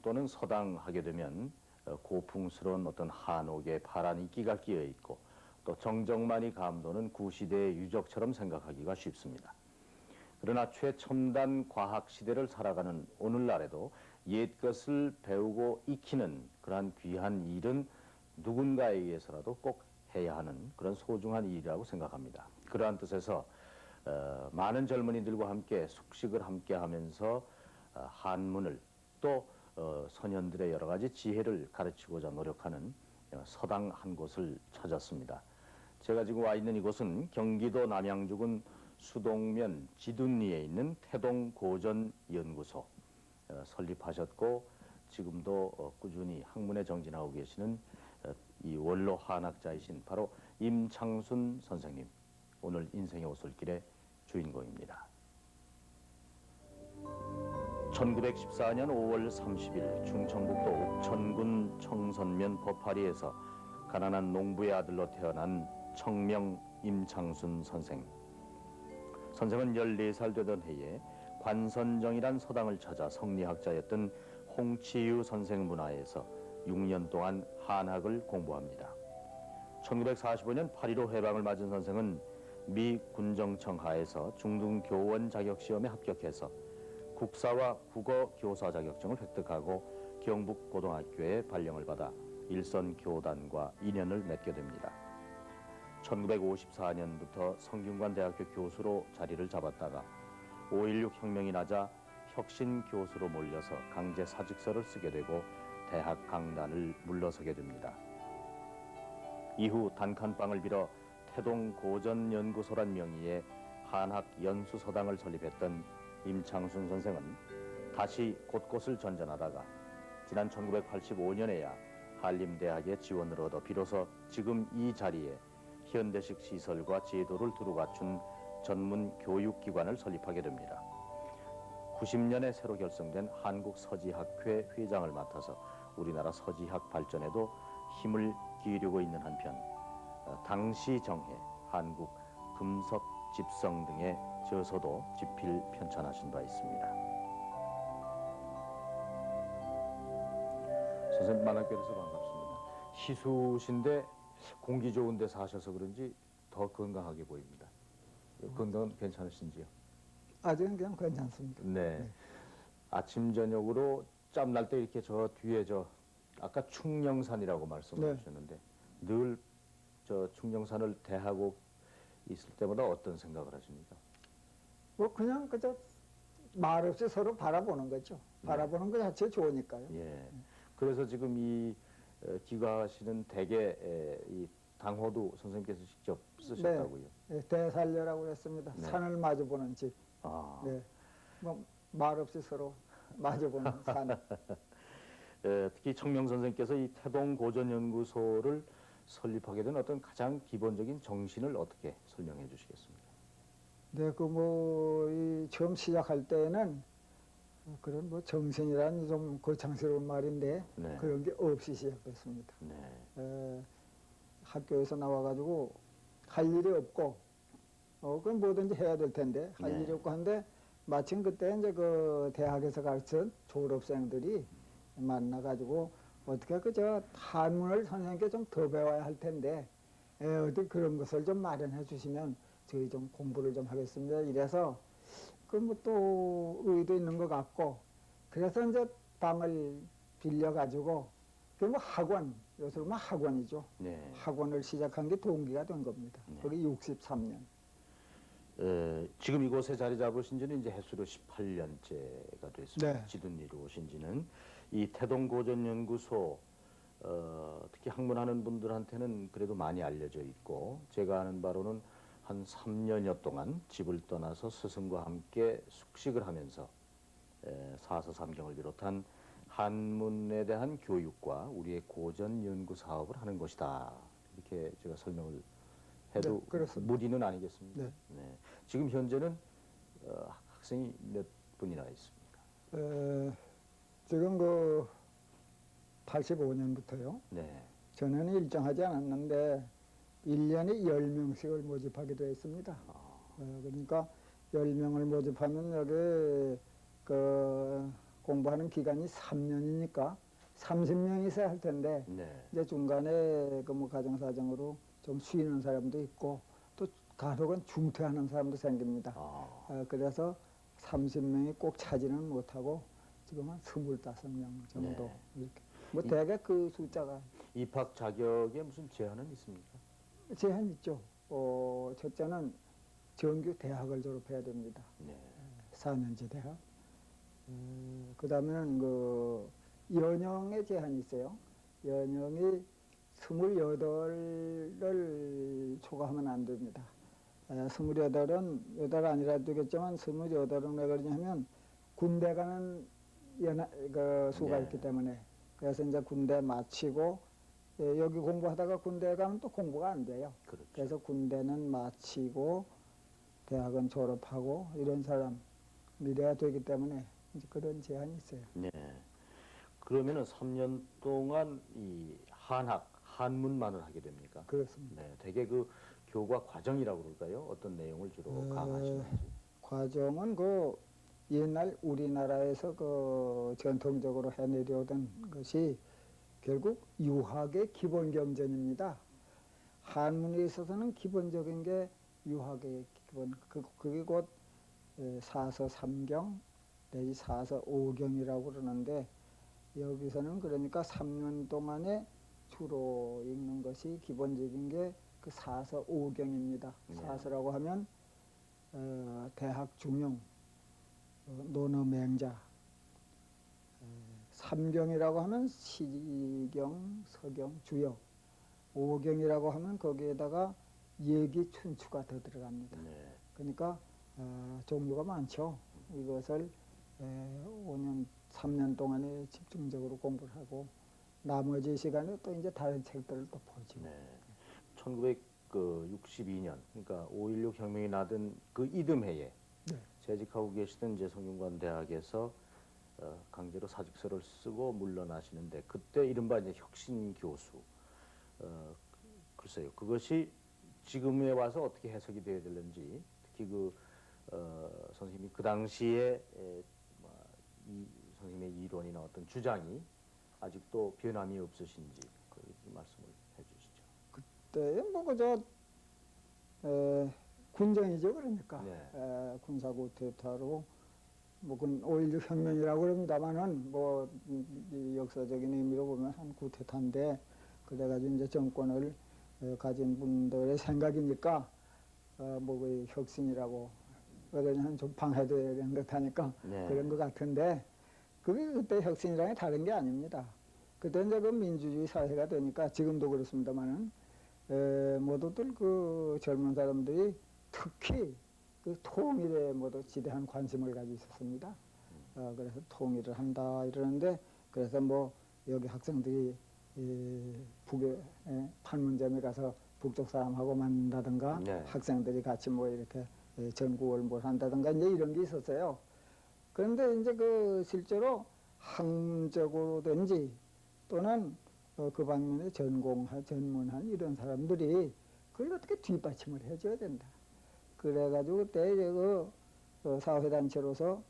또는 서당하게 되면 고풍스러운 어떤 한옥의 파란 이끼가 끼어 있고 또 정적만이 감도는 구시대의 유적처럼 생각하기가 쉽습니다. 그러나 최첨단 과학 시대를 살아가는 오늘날에도 옛것을 배우고 익히는 그러한 귀한 일은 누군가에 의해서라도 꼭 해야 하는 그런 소중한 일이라고 생각합니다. 그러한 뜻에서 많은 젊은이들과 함께 숙식을 함께 하면서 한문을 또 선현들의 여러 가지 지혜를 가르치고자 노력하는 서당 한 곳을 찾았습니다. 제가 지금 와 있는 이곳은 경기도 남양주군 수동면 지둔리에 있는 태동고전연구소 설립하셨고 지금도 꾸준히 학문에 정진하고 계시는 이 원로 한학자이신 바로 임창순 선생님, 오늘 인생의 오솔길의 주인공입니다. 1914년 5월 30일 충청북도 옥천군 청선면 버파리에서 가난한 농부의 아들로 태어난 청명 임창순 선생. 선생은 14살 되던 해에 관선정이란 서당을 찾아 성리학자였던 홍치유 선생 문화에서 6년 동안 한학을 공부합니다. 1945년 8.15 해방을 맞은 선생은 미 군정청 하에서 중등교원 자격시험에 합격해서 국사와 국어 교사 자격증을 획득하고 경북고등학교에 발령을 받아 일선 교단과 인연을 맺게 됩니다. 1954년부터 성균관대학교 교수로 자리를 잡았다가 5.16 혁명이 나자 혁신 교수로 몰려서 강제 사직서를 쓰게 되고 대학 강단을 물러서게 됩니다. 이후 단칸방을 빌어 태동고전연구소란 명의의 한학 연수서당을 설립했던 임창순 선생은 다시 곳곳을 전전하다가 지난 1985년에야 한림대학의 지원을 얻어 비로소 지금 이 자리에 현대식 시설과 제도를 두루 갖춘 전문 교육기관을 설립하게 됩니다. 90년에 새로 결성된 한국서지학회 회장을 맡아서 우리나라 서지학 발전에도 힘을 기울이고 있는 한편 당시 정해 한국 금석 집성 등의 저서도 집필 편찬하신 바 있습니다. 선생님 만나뵈서 반갑습니다. 희수신데 공기 좋은 데 사셔서 그런지 더 건강하게 보입니다. 건강은 괜찮으신지요? 아직은 그냥 괜찮습니다. 네. 아침 저녁으로 짬 날 때 이렇게 저 뒤에 아까 충령산이라고 말씀을 네. 주셨는데 늘 저 충령산을 대하고 있을 때마다 어떤 생각을 하십니까? 뭐 그냥 그저 말없이 서로 바라보는 거죠. 네. 바라보는 것 자체 좋으니까요. 예. 그래서 지금 이 기가하시는 대개 이 당호도 선생님께서 직접 쓰셨다고요? 네. 대살려라고 했습니다. 네. 산을 마주보는 집. 아. 네. 뭐 말없이 서로 마주보는 산. 특히 청명 선생님께서 이 태동고전연구소를 설립하게 된 어떤 가장 기본적인 정신을 어떻게 설명해 주시겠습니까? 네, 이 처음 시작할 때는 그런 뭐 정신이라는 좀 거창스러운 말인데 네. 그런 게 없이 시작됐습니다. 네. 학교에서 나와가지고 할 일이 없고, 그건 뭐든지 해야 될 텐데 할 네. 일이 없고 한데 마침 그때 이제 그 대학에서 가르친 졸업생들이 만나가지고 어떻게 그저 한문을 선생님께 좀 더 배워야 할 텐데 어디 그런 것을 좀 마련해 주시면 저희 좀 공부를 좀 하겠습니다. 이래서 그 뭐 또 의도 있는 것 같고 그래서 이제 방을 빌려가지고 그 뭐 학원, 요새는 뭐 학원이죠. 네. 학원을 시작한 게 동기가 된 겁니다. 네. 거기 63년. 지금 이곳에 자리 잡으신 지는 이제 해수로 18년째가 됐습니다. 네. 지둔리로 오신 지는 이 태동고전연구소 특히 학문하는 분들한테는 그래도 많이 알려져 있고 제가 아는 바로는 한 3년여 동안 집을 떠나서 스승과 함께 숙식을 하면서 사서삼경을 비롯한 한문에 대한 교육과 우리의 고전 연구 사업을 하는 것이다. 이렇게 제가 설명을 해도 네, 무리는 아니겠습니까? 네. 네. 지금 현재는 학생이 몇 분이나 있습니까? 지금 85년부터요. 네. 저는 일정하지 않았는데 1년에 10명씩을 모집하게 되어 있습니다. 그러니까 10명을 모집하면 여기 공부하는 기간이 3년이니까 30명 있어야 할 텐데 네. 이제 중간에 그 뭐 가정사정으로 좀 쉬는 사람도 있고 또 간혹은 중퇴하는 사람도 생깁니다. 그래서 30명이 꼭 차지는 못하고 지금 한 25명 정도 네. 이렇게 뭐 대개 그 숫자가 입학 자격에 무슨 제한은 있습니까? 제한 있죠. 첫째는 정규 대학을 졸업해야 됩니다. 네. 4년제 4년제 대학. 그 다음에는 그 연령의 제한이 있어요. 연령이 28을 초과하면 안 됩니다. 28은 여덟 아니라 되겠지만 28은 왜 그러냐면 군대 가는 그 수가 네. 있기 때문에 그래서 이제 군대 마치고 여기 공부하다가 군대 가면 또 공부가 안 돼요. 그렇죠. 그래서 군대는 마치고 대학은 졸업하고 이런 사람 미래가 되기 때문에 이제 그런 제한이 있어요. 네. 그러면은 3년 동안 이 한문만을 하게 됩니까? 그렇습니다. 네. 되게 그 교과 과정이라고 그럴까요? 어떤 내용을 주로 강화하시는지. 과정은 그 옛날 우리나라에서 그 전통적으로 해내려오던 것이 결국 유학의 기본 경전입니다. 한문에 있어서는 기본적인 게 유학의 기본, 그게 곧 사서 삼경 내지 사서 오경이라고 그러는데 여기서는 그러니까 3년 동안에 주로 읽는 것이 기본적인 게 그 사서 오경입니다. 네. 사서라고 하면 대학 중용, 논어맹자, 삼경이라고 하면 시경, 서경, 주역, 오경이라고 하면 거기에다가 얘기 춘추가 더 들어갑니다. 네. 그러니까 종류가 많죠. 이것을 5년, 3년 동안에 집중적으로 공부를 하고 나머지 시간에 또 이제 다른 책들을 또 보죠. 네. 1962년, 그러니까 5.16 혁명이 나던 그 이듬해에 네. 재직하고 계시던 이제 성균관 대학에서 강제로 사직서를 쓰고 물러나시는데 그때 이른바 이제 혁신 교수. 글쎄요, 그것이 지금에 와서 어떻게 해석이 되어야 되는지, 특히 그 선생님이 그 당시에 이 선생님의 이론이나 어떤 주장이 아직도 변함이 없으신지 그 말씀을 해주시죠. 그때 뭐 그저 군정이죠. 그러니까 네. 군사구 퇴타로 뭐 그건 5.16 혁명이라고 그럽니다만은 뭐 이 역사적인 의미로 보면 한 구태타인데 그래가지고 이제 정권을 가진 분들의 생각이니까 뭐 그 혁신이라고 그러냐면 좀 방해되는 듯 하니까 네. 그런 것 같은데 그게 그때 혁신이랑은 다른 게 아닙니다. 그때 이제 그 민주주의 사회가 되니까 지금도 그렇습니다만은 모두들 그 젊은 사람들이 특히 그 통일에 모두 지대한 관심을 가지고 있었습니다. 그래서 통일을 한다 이러는데 그래서 뭐 여기 학생들이 북에 판문점에 가서 북쪽 사람하고 만난다든가 네. 학생들이 같이 뭐 이렇게 전국을 뭘 한다든가 이제 이런 게 있었어요. 그런데 이제 그 실제로 학문적으로든지 또는 그 방면에 전문한 이런 사람들이 그걸 어떻게 뒷받침을 해줘야 된다. 그래가지고 그때 이제 그 사회단체로서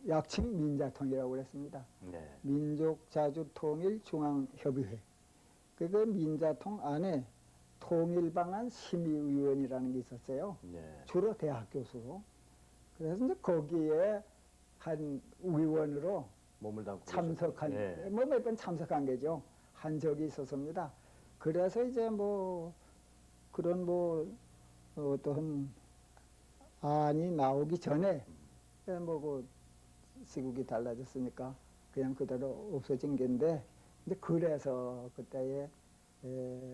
약칭 민자통이라고 그랬습니다. 네. 민족자주통일중앙협의회. 그 민자통 안에 통일방안 심의위원이라는 게 있었어요. 네. 주로 대학 교수로. 그래서 이제 거기에 한 위원으로 몸을 담고 참석한, 네. 뭐 몇 번 참석한 게죠. 한 적이 있었습니다. 그래서 이제 뭐 그런 뭐 어떤 안이 나오기 전에 뭐 그 시국이 달라졌으니까 그냥 그대로 없어진 게인데 이제 그래서 그때에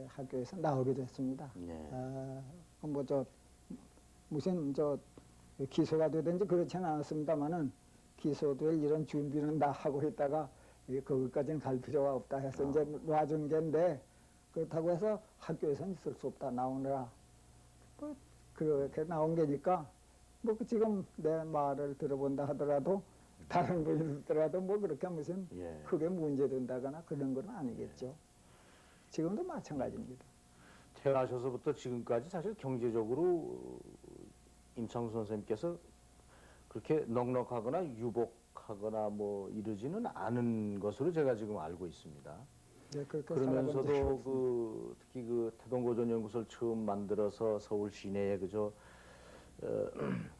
학교에서 나오게 됐습니다. 네. 뭐 저 무슨 저 기소가 되든지 그렇지는 않았습니다만은 기소될 이런 준비는 다 하고 있다가 거기까지는 갈 필요가 없다 해서 이제 놔준 게인데 그렇다고 해서 학교에서는 있을 수 없다 나오느라 뭐 그렇게 나온 게니까 뭐 지금 내 말을 들어본다 하더라도 다른 분이 듣더라도 뭐 그렇게 무슨 예. 크게 문제된다거나 그런 건 아니겠죠. 지금도 마찬가지입니다. 태어나셔서부터 지금까지 사실 경제적으로 임창수 선생님께서 그렇게 넉넉하거나 유복 행복하거나 뭐 이르지는 않은 것으로 제가 지금 알고 있습니다. 네, 그렇게 살아본 적이 그러면서도 없습니다. 특히 그 태동고전연구소를 처음 만들어서 서울 시내에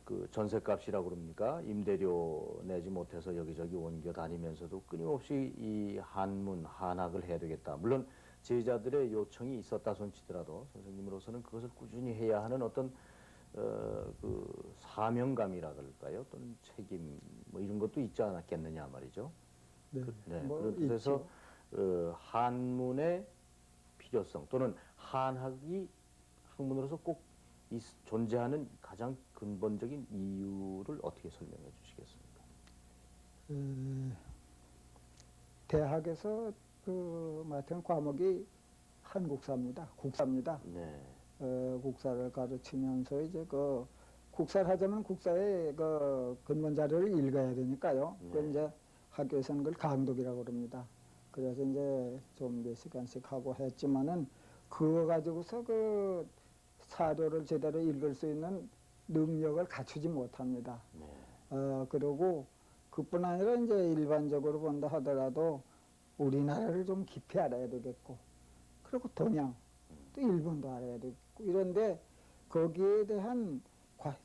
그 전셋값이라고 그럽니까? 임대료 내지 못해서 여기저기 옮겨 다니면서도 끊임없이 이 한문, 한학을 해야 되겠다. 물론 제자들의 요청이 있었다 손치더라도 선생님으로서는 그것을 꾸준히 해야 하는 어떤 그 사명감이라 그럴까요? 또는 책임 뭐 이런 것도 있지 않았겠느냐 말이죠. 네, 네, 뭐 그런 뜻에서 있죠. 한문의 필요성 또는 한학이 학문으로서 꼭 존재하는 가장 근본적인 이유를 어떻게 설명해 주시겠습니까? 대학에서 그 맡은 과목이 한국사입니다. 국사입니다. 네, 국사를 가르치면서 이제 그 국사를 하자면 국사의 그 근본 자료를 읽어야 되니까요. 그 네. 이제 학교에서는 그걸 강독이라고 그럽니다. 그래서 이제 좀 몇 시간씩 하고 했지만은 그거 가지고서 그 사료를 제대로 읽을 수 있는 능력을 갖추지 못합니다. 네. 그리고 그뿐 아니라 이제 일반적으로 본다 하더라도 우리나라를 좀 깊이 알아야 되겠고, 그리고 동양, 또 일본도 알아야 되겠고, 이런데 거기에 대한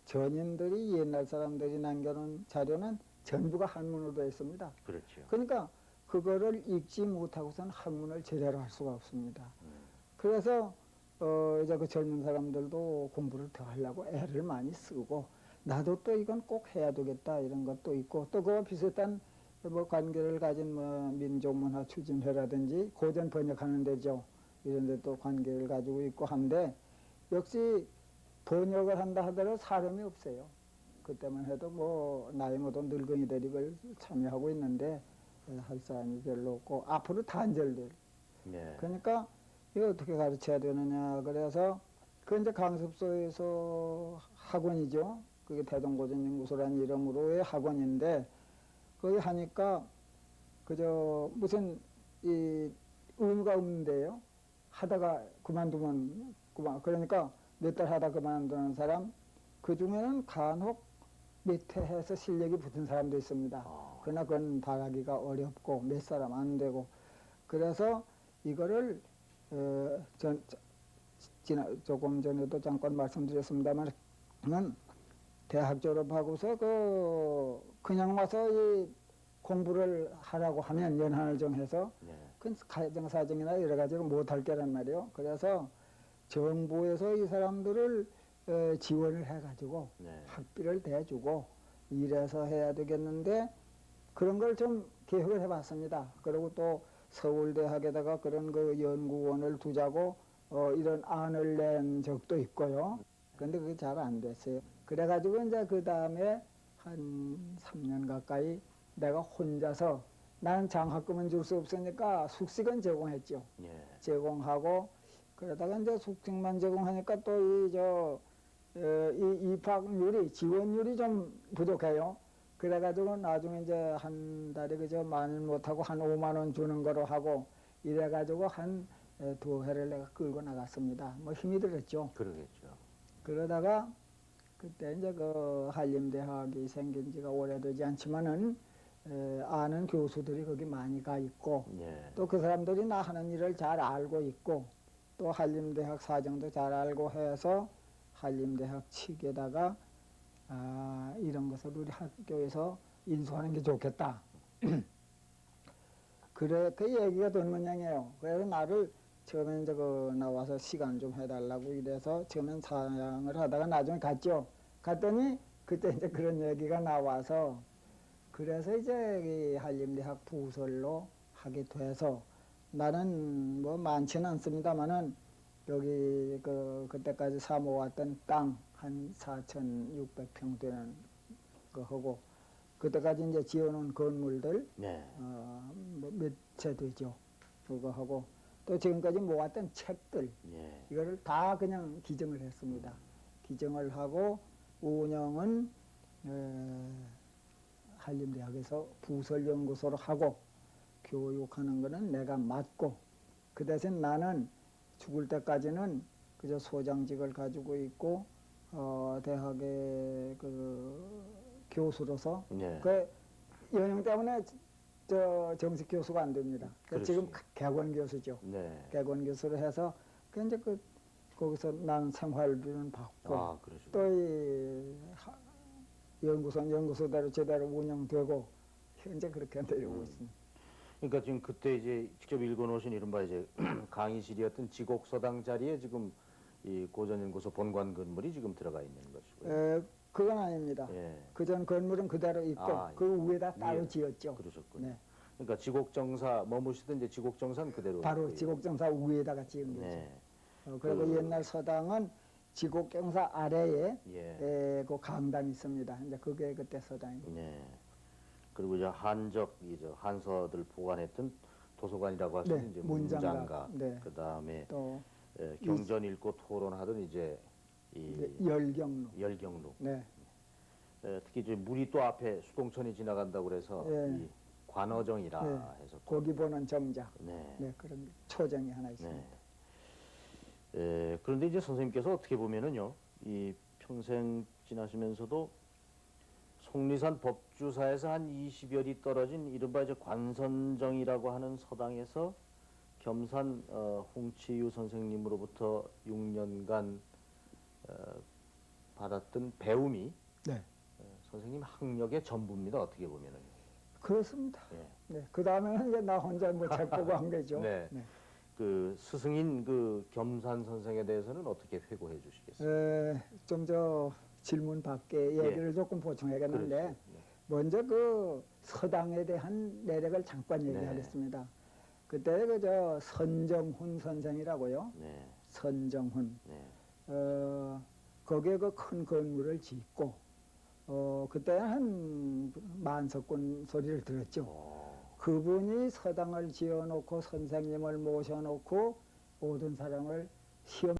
전인들이 옛날 사람들이 남겨놓은 자료는 전부가 한문으로 되어 있습니다. 그렇죠. 그러니까 그거를 읽지 못하고서는 학문을 제대로 할 수가 없습니다. 그래서 이제 그 젊은 사람들도 공부를 더 하려고 애를 많이 쓰고, 나도 또 이건 꼭 해야 되겠다 이런 것도 있고, 또 그와 비슷한 뭐 관계를 가진 뭐 민족문화 추진회라든지 고전 번역하는 데죠. 이런 데 또 관계를 가지고 있고 한데, 역시 번역을 한다 하더라도 사람이 없어요. 그때만 해도 뭐 나이 먹은 늙은이들이 그걸 참여하고 있는데 할 사람이 별로 없고, 앞으로 단절될. 네. 그러니까 이거 어떻게 가르쳐야 되느냐. 그래서 그 이제 강습소에서 학원이죠. 그게 대동고전연구소라는 이름으로의 학원인데, 거기 하니까 그저 무슨 이 의무가 없는데요. 하다가 그만두면 그러니까 몇 달 하다 그만두는 사람, 그 중에는 간혹 몇 해 해서 실력이 붙은 사람도 있습니다. 그러나 그건 말하기가 어렵고 몇 사람 안 되고, 그래서 이거를 조금 전에도 잠깐 말씀드렸습니다만, 대학 졸업하고서 그냥 와서 이 공부를 하라고 하면 연한을 정해서 네. 그 가정사정이나 여러 가지를 못할 게란 말이에요. 그래서 정부에서 이 사람들을 지원을 해가지고 네. 학비를 대주고 이래서 해야 되겠는데, 그런 걸 좀 계획을 해봤습니다. 그리고 또 서울대학에다가 그런 그 연구원을 두자고 이런 안을 낸 적도 있고요. 근데 그게 잘 안 됐어요. 그래가지고 이제 그 다음에 한 3년 가까이 내가 혼자서, 나는 장학금은 줄 수 없으니까 숙식은 제공했죠. 예. 제공하고, 그러다가 이제 숙식만 제공하니까 또 이 입학률이, 지원율이 좀 부족해요. 그래가지고 나중에 이제 한 달에 그저 많이 못하고 한 5만 원 주는 거로 하고, 이래가지고 한 2회를 내가 끌고 나갔습니다. 뭐 힘이 들었죠. 그러겠죠. 그러다가 그때 이제 그 한림대학이 생긴 지가 오래되지 않지만은 아는 교수들이 거기 많이 가 있고, 예. 또 그 사람들이 나 하는 일을 잘 알고 있고, 또 한림대학 사정도 잘 알고 해서 한림대학 측에다가 이런 것을 우리 학교에서 인수하는 게 좋겠다. 그래, 그 얘기가 된 모양이에요. 그래서 나를 처음에 이제 나와서 시간 좀 해달라고 이래서 처음엔 사양을 하다가 나중에 갔죠. 갔더니 그때 이제 그런 얘기가 나와서, 그래서 이제 이 한림대학 부설로 하게 돼서, 나는 뭐 많지는 않습니다만은 여기 그때까지 사모았던 땅 한 4,600평 되는 거 하고, 그때까지 이제 지어놓은 건물들 네. 몇 채 되죠. 그거 하고, 또 지금까지 모았던 책들, 예. 이거를 다 그냥 기증을 했습니다. 기증을 하고 운영은 한림대학에서 부설연구소로 하고, 교육하는 거는 내가 맡고, 그 대신 나는 죽을 때까지는 그저 소장직을 가지고 있고, 대학의 그 교수로서 네. 그 연영 때문에 저 정식 교수가 안 됩니다. 그러니까 지금 그렇지. 개관 교수죠. 네. 개관 교수를 해서 그 이제 거기서 난 생활비는 받고 아, 그러시군요. 또 이 연구소대로 제대로 운영되고 현재 그렇게 내려오고 있습니다. 그러니까 지금 그때 이제 직접 읽어놓으신 이른바 이제 강의실이었던 지곡서당 자리에 지금 이 고전연구소 본관 건물이 지금 들어가 있는 것이고요. 그건 아닙니다. 예, 그전 건물은 그대로 있고 아, 그 위에다 따로 위에 지었죠. 그러셨군요. 네. 그러니까 지곡정사 머무시던 이제 지곡정사는 그대로 바로 있고요. 지곡정사 위에다가 지은 거죠. 네, 그리고 그- 옛날 서당은 지곡경사 아래에 예, 그 강당이 있습니다. 이제 그게 그때 서당이고. 네. 그리고 이제 한적 이제 한서들 보관했던 도서관이라고 할 수 네, 있는 이제 문장가. 문장가. 네. 그 다음에 또 경전 읽고 토론하던 이제 이 열경로. 열경록. 네. 특히 이제 물이 또 앞에 수동천이 지나간다고 그래서 예. 이 관어정이라 네. 해서 또- 고기 보는 정자. 네. 네, 그런 초정이 하나 있습니다. 그런데 이제 선생님께서 어떻게 보면은요, 이 평생 지나시면서도 속리산 법주사에서 한 20여리 떨어진 이른바 이제 관선정이라고 하는 서당에서 겸산 홍치유 선생님으로부터 6년간 받았던 배움이 네. 선생님 학력의 전부입니다. 어떻게 보면은. 그렇습니다. 예. 네. 그 다음에는 이제 나 혼자 뭐 책 보고 한 거죠. 네. 그 스승인 그 겸산 선생에 대해서는 어떻게 회고해 주시겠어요? 좀 저 질문 밖에 얘기를 조금 보충해야겠는데 그렇죠. 네. 먼저 그 서당에 대한 내력을 잠깐 네. 얘기하겠습니다. 그때 그저 선정훈 선생이라고요. 네. 선정훈. 네. 거기에 그 큰 건물을 짓고 그때 한 만석군 소리를 들었죠. 그분이 서당을 지어놓고 선생님을 모셔놓고 모든 사람을 시험